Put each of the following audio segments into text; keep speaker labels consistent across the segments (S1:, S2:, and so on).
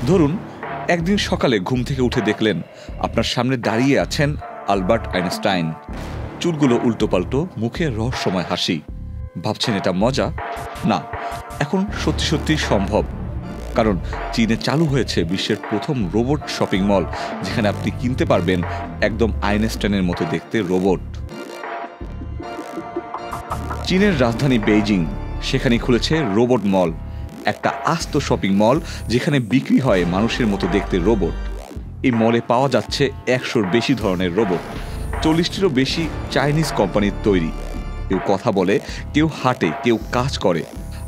S1: ধরুন একদিন সকালে ঘুম থেকে উঠে দেখলেন আপনার সামনে দাঁড়িয়ে আছেন আলবার্ট আইনস্টাইন। চুলগুলো উল্টোপাল্টো, মুখে রহস্যময় হাসি। ভাবছেন এটা মজা? না, এখন সত্যি সত্যি সম্ভব। কারণ চীনে চালু হয়েছে বিশ্বের প্রথম রোবট শপিং মল, যেখানে আপনি কিনতে পারবেন একদম আইনস্টাইনের মতো দেখতে রোবট। চীনের রাজধানী বেইজিং, সেখানে খুলেছে রোবট মল, একটা আস্ত শপিং মল যেখানে বিক্রি হয় মানুষের মতো দেখতে রোবট। এই মলে পাওয়া যাচ্ছে 100-র বেশি ধরনের রোবট, 40-টিরও বেশি চাইনিজ কোম্পানির তৈরি। কেউ কথা বলে, কেউ হাঁটে, কেউ কাজ করে,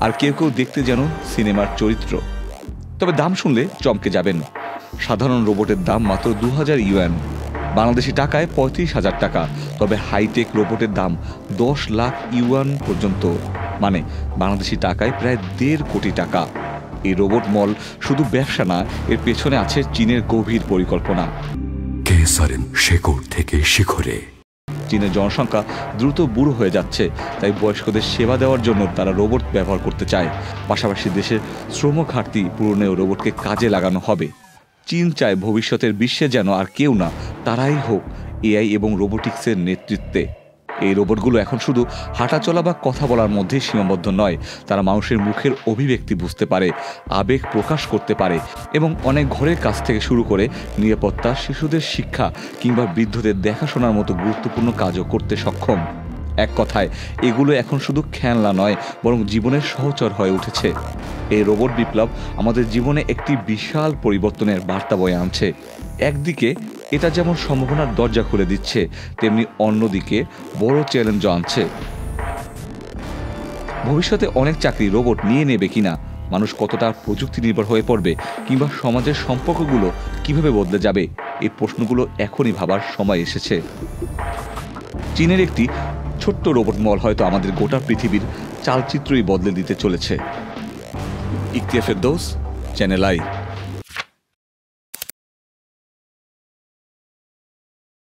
S1: আর কেউ কেউ দেখতে যেন সিনেমার চরিত্র। তবে দাম শুনলে চমকে যাবেন। সাধারণ রোবটের দাম মাত্র 2000 ইউয়ান, বাংলাদেশি টাকায় 35,000 টাকা। তবে হাইটেক রোবটের দাম 10 লাখ ইউয়ান পর্যন্ত, মানে বাংলাদেশি টাকায় প্রায় 1.5 কোটি টাকা। এই রোবট মল শুধু ব্যবসা না, এর পেছনে আছে চীনের গভীর পরিকল্পনা।
S2: কেসারেন শেকড় থেকে শিখরে।
S1: চীনের জনসংখ্যা দ্রুত বুড়ো হয়ে যাচ্ছে, তাই বয়স্কদের সেবা দেওয়ার জন্য তারা রোবট ব্যবহার করতে চায়। পাশাপাশি দেশের শ্রম ঘাটতি পূরণেও রোবটকে কাজে লাগানো হবে। চীন চায় ভবিষ্যতের বিশ্বে যেন আর কেউ না, তারাই হোক এআই এবং রোবোটিক্সের নেতৃত্বে। এই রোবটগুলো এখন শুধু হাঁটাচলা বা কথা বলার মধ্যেই সীমাবদ্ধ নয়, তারা মানুষের মুখের অভিব্যক্তি বুঝতে পারে, আবেগ প্রকাশ করতে পারে এবং অনেক ঘরের কাজ থেকে শুরু করে নিরাপত্তা, শিশুদের শিক্ষা কিংবা বৃদ্ধদের দেখাশোনার মতো গুরুত্বপূর্ণ কাজও করতে সক্ষম। এক কথায় এগুলো এখন শুধু খেলনা নয়, বরং জীবনের সহচর হয়ে উঠেছে। এই রোবট বিপ্লব আমাদের জীবনে একটি বিশাল পরিবর্তনের বার্তা বয়ে আনছে। একদিকে এটা যেমন সম্ভাবনার দরজা খুলে দিচ্ছে, তেমনি অন্যদিকে বড় চ্যালেঞ্জও আনছে। ভবিষ্যতে অনেক চাকরি রোবট নিয়ে নেবে কিনা, মানুষ কতটা প্রযুক্তি নির্ভর হয়ে পড়বে, কিংবা সমাজের সম্পর্কগুলো কিভাবে বদলে যাবে, এই প্রশ্নগুলো এখনই ভাবার সময় এসেছে। চীনের একটি ছোট্ট রোবট মল হয়তো আমাদের গোটা পৃথিবীর চালচিত্রই বদলে দিতে চলেছে। ইকতিয়া ফেরদৌস, চ্যানেল আই।